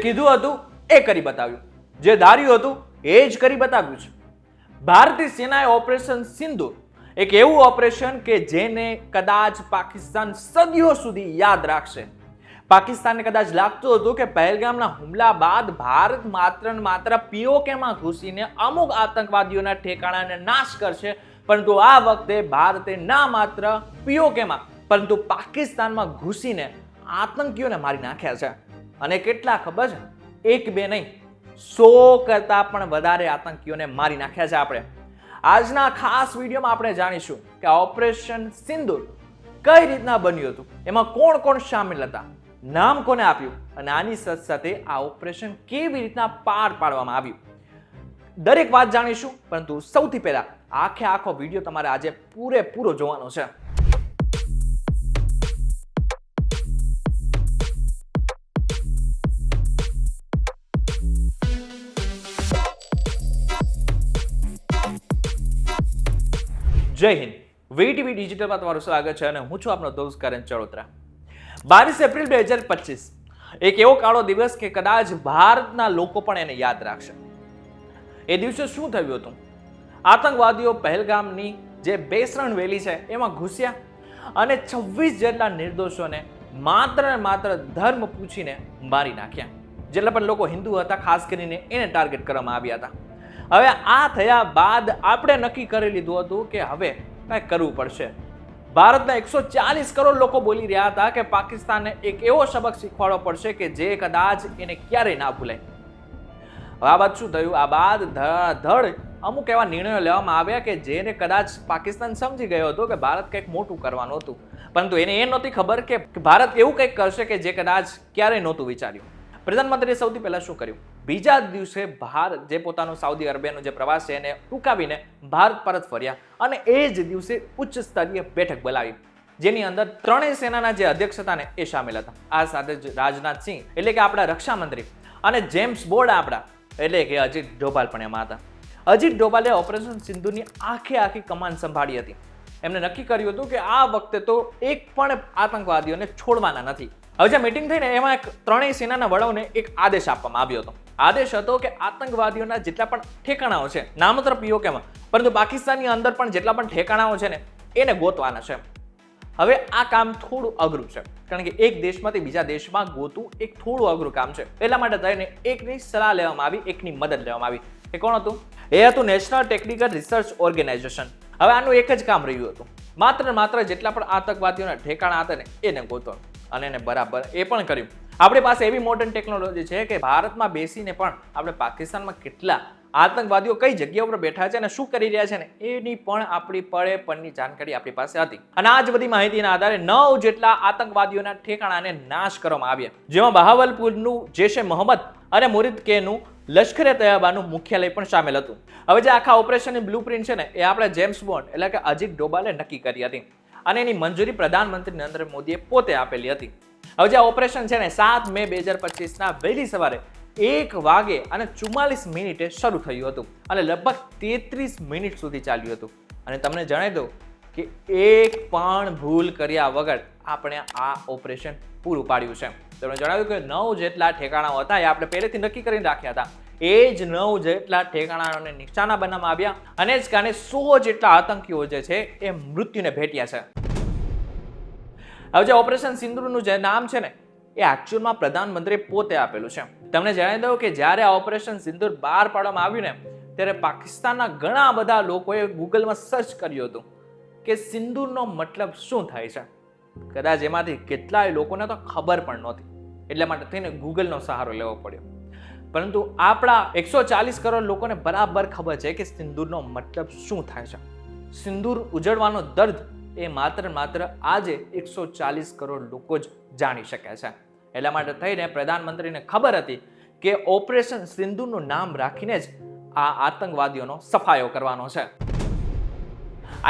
કીધું હતું એ કરી બતાવ્યું, જે ધાર્યું હતું એ જ કરી બતાવ્યું છે. ભારતીય સેનાએ ઓપરેશન સિંદૂર, એક એવું ઓપરેશન કે જેને કદાચ પાકિસ્તાન સદીઓ સુધી યાદ રાખશે. પાકિસ્તાનને કદાચ લાગતું હતું કે પહેલગામના હુમલા બાદ ભારત માત્ર ને માત્ર પીઓકેમાં ઘૂસીને અમુક આતંકવાદીઓના ઠેકાણાને નાશ કરશે, પરંતુ આ વખતે ભારતે ના માત્ર પીઓકેમાં પરંતુ પાકિસ્તાનમાં ઘૂસીને આતંકીઓને મારી નાખ્યા છે. અને કેટલા ખબર છે? એક બે નહીં, 100 કરતા પણ વધારે આતંકીઓને મારી નાખ્યા છે આપણે. આજના ખાસ વિડીયોમાં આપણે જાણીશું કે ઓપરેશન સિંદૂર કઈ રીતના બન્યું હતું, એમાં કોણ કોણ સામેલ હતા, નામ કોને આપ્યું અને આની સાથે સાથે આ ઓપરેશન કેવી રીતના પાર પાડવામાં આવ્યું, દરેક વાત જાણીશું. પરંતુ સૌથી પહેલા આખો વિડીયો તમારે આજે પૂરેપૂરો જોવાનો છે. જય હિન્દ. વીટીવી ડિજિટલમાં તમારું સ્વાગત છે અને હું છું આપનો દોસ્ત કરણ ચડોતરા. 22 એપ્રિલ 2025 એક એવો કાળો દિવસ કે કદાચ ભારતના લોકો પણ એને યાદ રાખશે. એ દિવસે શું થયું હતું? આતંકવાદીઓ પહેલગામની જે બેસરણ વેલી છે એમાં ઘૂસ્યા અને 26 જેટલા નિર્દોષોને માત્ર ધર્મ પૂછીને મારી નાખ્યા. જેટલા પણ લોકો હિન્દુ હતા ખાસ કરીને એને ટાર્ગેટ કરવામાં આવ્યા હતા. હવે આ થયા બાદ આપણે નક્કી કરી લીધું હતું કે હવે કંઈક કરવું પડશે. ભારતના 140 કરોડ લોકો બોલી રહ્યા હતા કે પાકિસ્તાનને એક એવો સબક શીખવાડવો પડશે કે જે કદાચ એને ક્યારેય ના ભૂલાય. હવે આ બાદ શું થયું? આ બાદ ધડ અમુક એવા નિર્ણયો લેવામાં આવ્યા કે જેને કદાચ પાકિસ્તાન સમજી ગયો હતો કે ભારત કંઈક મોટું કરવાનું હતું, પરંતુ એને એ નહોતી ખબર કે ભારત એવું કંઈક કરશે કે જે કદાચ ક્યારેય નહોતું વિચાર્યું. પ્રધાનમંત્રીએ સૌથી પહેલા શું કર્યું? બીજા દિવસે ભારત જે પોતાનો સાઉદી અરેબિયાનો જે પ્રવાસ છે એને ટૂંકાવીને ભારત પરત ફર્યા અને એ જ દિવસે ઉચ્ચ સ્તરીય બેઠક બોલાવી, જેની અંદર ત્રણેય સેનાના જે અધ્યક્ષ હતા ને એ સામેલ હતા. આ સાથે જ રાજનાથ સિંહ એટલે કે આપણા રક્ષા મંત્રી અને જેમ્સ બોર્ડ આપણા એટલે કે અજીત ડોભાલ પણ એમાં હતા. અજીત ડોભાલે ઓપરેશન સિંધુની આખી કમાન સંભાળી હતી. એમને નક્કી કર્યું હતું કે આ વખતે તો એક પણ આતંકવાદીઓને છોડવાના નથી. હવે જે મીટિંગ થઈ ને એમાં ત્રણેય સેનાના વડાઓને એક આદેશ આપવામાં આવ્યો હતો. આદેશ હતો કે આતંકવાદીઓના જેટલા પણ ઠેકાણાઓ છે, ના માત્ર પીઓકેમાં પરંતુ પાકિસ્તાનની અંદર પણ જેટલા પણ ઠેકાણાઓ છે ને એને ગોતવાના છે. હવે આ કામ થોડું અઘરું છે, કારણ કે એક દેશમાંથી બીજા દેશમાં ગોતવું એક થોડું અઘરું કામ છે. એટલા માટે થઈને એકની સલાહ લેવામાં આવી, એકની મદદ લેવામાં આવી. એ કોણ હતું? એ હતું નેશનલ ટેકનિકલ રિસર્ચ ઓર્ગેનાઇઝેશન. હવે આનું એક જ કામ રહ્યું હતું, માત્ર જેટલા પણ આતંકવાદીઓના ઠેકાણા હતા ને એને ગોતવાનું, અને એને બરાબર એ પણ કર્યું. આપણી પાસે એવી મોડર્ન ટેકનોલોજી છે કે ભારતમાં બેસીને પણ આપણે પાકિસ્તાનમાં કેટલા આતંકવાદીઓ કઈ જગ્યા ઉપર બેઠા છે અને શું કરી રહ્યા છે ને એની પણ આપણી પળની જાણકારી આપણી પાસે હતી. અને આ જ બધી માહિતીના આધારે 9 જેટલા આતંકવાદીઓના ઠેકાણાને નાશ કરવામાં આવ્યા, જેમાં બહાવલપુરનું જૈશ-એ મોહમ્મદ અને મુરીદ-કેનું લશ્કરે તૈયબાનું મુખ્યાલય પણ સામેલ હતું. હવે જે આખા ઓપરેશનની બ્લુપ્રિન્ટ છે ને એ આપણે જેમ્સ બોન્ડ એટલે કે અજીત ડોભાલે નક્કી કરી હતી અને એની મંજૂરી પ્રધાનમંત્રી નરેન્દ્ર મોદીએ પોતે આપેલી હતી. હવે જે ઓપરેશન છે ને 7 મે 2025 વહેલી સવારે 1:44 શરૂ થયું હતું અને લગભગ 33 મિનિટ સુધી ચાલ્યું હતું. અને તમને જણાવી દઉં કે એક પણ ભૂલ કર્યા વગર આપણે આ ઓપરેશન પૂરું પાડ્યું છે. તમને જણાવ્યું કે 9 જેટલા ઠેકાણાઓ હતા એ આપણે પહેલેથી નક્કી કરીને રાખ્યા હતા. એ જ 9 જેટલા ઠેકાણાઓને નિશાના બનાવવામાં આવ્યા અને જ કારણે 100 જેટલા આતંકીઓ જે છે એ મૃત્યુને ભેટ્યા છે. હવે જે ઓપરેશન સિંદૂરનું જે નામ છે ને એ એકચ્યુઅલમાં પ્રધાનમંત્રીએ પોતે આપેલું છે. તમને જણાવી દઉં કે જ્યારે આ ઓપરેશન સિંદૂર બહાર પાડવામાં આવ્યું ને ત્યારે પાકિસ્તાનના ઘણા બધા લોકોએ ગૂગલમાં સર્ચ કર્યું હતું કે સિંદૂરનો મતલબ શું થાય છે. કદાચ એમાંથી કેટલાય લોકોને તો ખબર પણ નહોતી, એટલા માટે થઈને ગૂગલનો સહારો લેવો પડ્યો. પરંતુ આપણા 140 કરોડ લોકોને બરાબર ખબર છે કે સિંદૂરનો મતલબ શું થાય છે. સિંદૂર ઉજળવાનો દર્દ એ માત્ર આજે 140 કરોડ લોકો જ જાણી શકે છે. એટલા માટે થઈને પ્રધાનમંત્રીને ખબર હતી કે ઓપરેશન સિંદૂરનું નામ રાખીને જ આ આતંકવાદીઓનો સફાયો કરવાનો છે.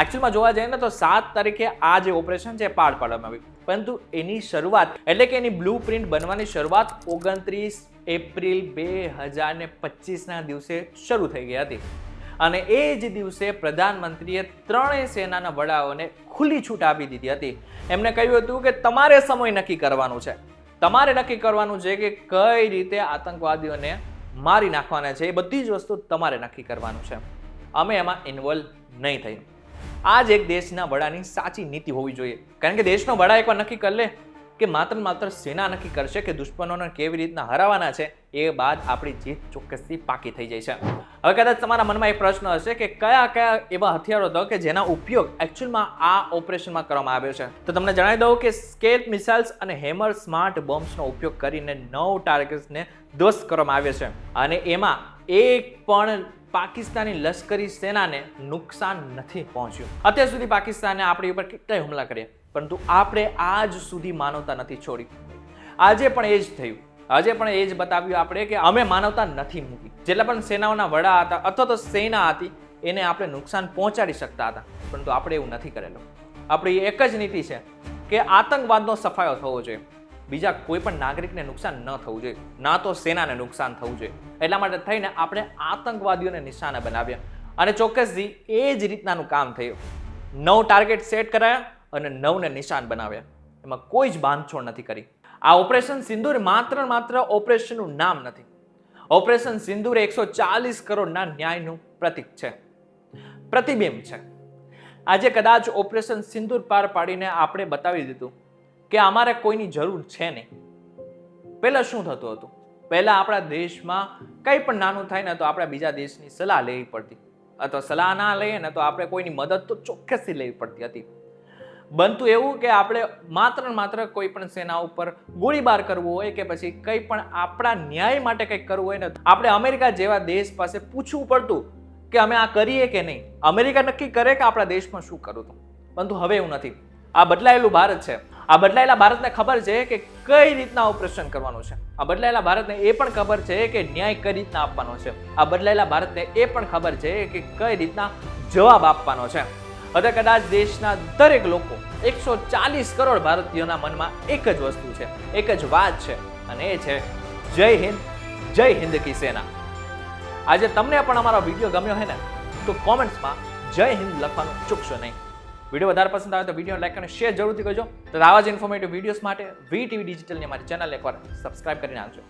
એકચ્યુઅલમાં જોવા જઈએ ને તો 7 તારીખે આ જે ઓપરેશન છે પાર પાડવામાં આવ્યું, પરંતુ એની શરૂઆત એટલે કે એની બ્લુ પ્રિન્ટ બનવાની શરૂઆત 29 એપ્રિલ 2025 દિવસે શરૂ થઈ ગઈ હતી. અને એ જ દિવસે પ્રધાનમંત્રીએ ત્રણેય સેનાના વડાઓને ખુલ્લી છૂટ આપી દીધી હતી. એમને કહ્યું હતું કે તમારે સમય નક્કી કરવાનું છે, તમારે નક્કી કરવાનું છે કે કઈ રીતે આતંકવાદીઓને મારી નાખવાના છે. એ બધી જ વસ્તુ તમારે નક્કી કરવાનું છે. અમે એમાં ઇન્વોલ્વ નહીં થઈએ. આ જ એક દેશના વડાની સાચી નીતિ હોવી જોઈએ. કારણ કે દેશનો વડા એકવાર નક્કી કરી લે કે માત્ર સેના નક્કી કરશે કે દુશ્મનોને કેવી રીતના હરાવવાના છે, એ બાદ આપણી જીત ચોક્કસથી પાકી થઈ જાય છે. હવે કદાચ તમારા મનમાં એક પ્રશ્ન હશે કે કયા એવા હથિયારો હતા કે જેના ઉપયોગ એકચ્યુઅલમાં આ ઓપરેશનમાં કરવામાં આવ્યો છે. તો તમને જણાવી દઉં કે સ્કેલ મિસાઇલ્સ અને હેમર સ્માર્ટ બોમ્બ્સનો ઉપયોગ કરીને 9 ટાર્ગેટ્સને ધ્વસ્ત કરવામાં આવ્યા છે. અને એમાં એક પણ પાકિસ્તાની લશ્કરી સેનાને નુકસાન નથી પહોંચ્યું. અત્યાર સુધી પાકિસ્તાને આપણી ઉપર કેટલાય હુમલા કર્યા, પરંતુ આપણે આજ સુધી માનવતા નથી છોડી. આજે પણ એ જ થયું. આજે પણ એ જ બતાવ્યું આપણે કે અમે માનવતા નથી મૂકી. જેટલા પણ સેનાઓના વડા હતા અથવા તો સેના હતી એને આપણે નુકસાન પહોંચાડી શકતા હતા, પરંતુ આપણે એવું નથી કરેલું. આપણી એક જ નીતિ છે કે આતંકવાદનો સફાયો થવો જોઈએ. બીજા કોઈ પણ નાગરિકને નુકસાન ન થવું જોઈએ, ના તો સેનાને નુકસાન થવું જોઈએ. એટલા માટે થઈને આપણે આતંકવાદીઓને નિશાના બનાવ્યા અને ચોક્કસથી એ જ રીતનાનું કામ થયું. 9 ટાર્ગેટ સેટ કરાયા અને 9ને નિશાન બનાવ્યા. એમાં કોઈ જ બાંધછોડ નથી કરી. આ ઓપરેશન સિંદૂર માત્ર ઓપરેશનનું નામ નથી. ઓપરેશન સિંદૂર 140 કરોડના ન્યાયનું પ્રતીક છે, પ્રતિબિંબ છે. આજે કદાચ ઓપરેશન સિંદૂર પાર પાડીને આપણે બતાવી દીધું કે અમારે કોઈની જરૂર છે નહીં. પહેલા શું થતું હતું? પહેલા આપણા દેશમાં કંઈ પણ નાનું થાય ને તો આપણે બીજા દેશની સલાહ લેવી પડતી, અથવા સલાહ ના લઈએ ને તો આપણે કોઈની મદદ તો ચોક્કસથી લેવી પડતી હતી. બનતું એવું કે આપણે માત્ર કોઈ પણ સેના ઉપર ગોળીબાર કરવો હોય કે પછી કંઈ પણ આપણા ન્યાય માટે કંઈક કરવું હોય ને આપણે અમેરિકા જેવા દેશ પાસે પૂછવું પડતું કે અમે આ કરીએ કે નહીં. અમેરિકા નક્કી કરે કે આપણા દેશમાં શું કરવું હતું. પરંતુ હવે એવું નથી. આ બદલાયેલું ભારત છે. આ બદલાયેલા ભારતને ખબર છે કે કઈ રીતના ઓપરેશન કરવાનું છે. આ બદલાયેલા ભારતને એ પણ ખબર છે કે ન્યાય કઈ રીતના આપવાનો છે. આ બદલાયેલા ભારતને એ પણ ખબર છે કે કઈ રીતના જવાબ આપવાનો છે. હવે કદાચ દેશના દરેક લોકો 140 કરોડ ભારતીયોના મનમાં એક જ વસ્તુ છે, એક જ વાત છે, અને એ છે જય હિન્દ કી સેના. આજે તમને પણ અમારો વિડીયો ગમ્યો હોય ને તો કોમેન્ટ્સમાં જય હિન્દ લખવાનું ચૂકશો નહીં. વિડીયો વધારે પસંદ આવે તો વિડીયો લાઈક અને શેર જરૂરથી કરજો. તો આવા જ ઇન્ફોર્મેટિવ વિડીયોઝ માટે વીટીવી ડિજિટલની અમારી ચેનલ એકવાર સબસ્ક્રાઇબ કરી નાખજો.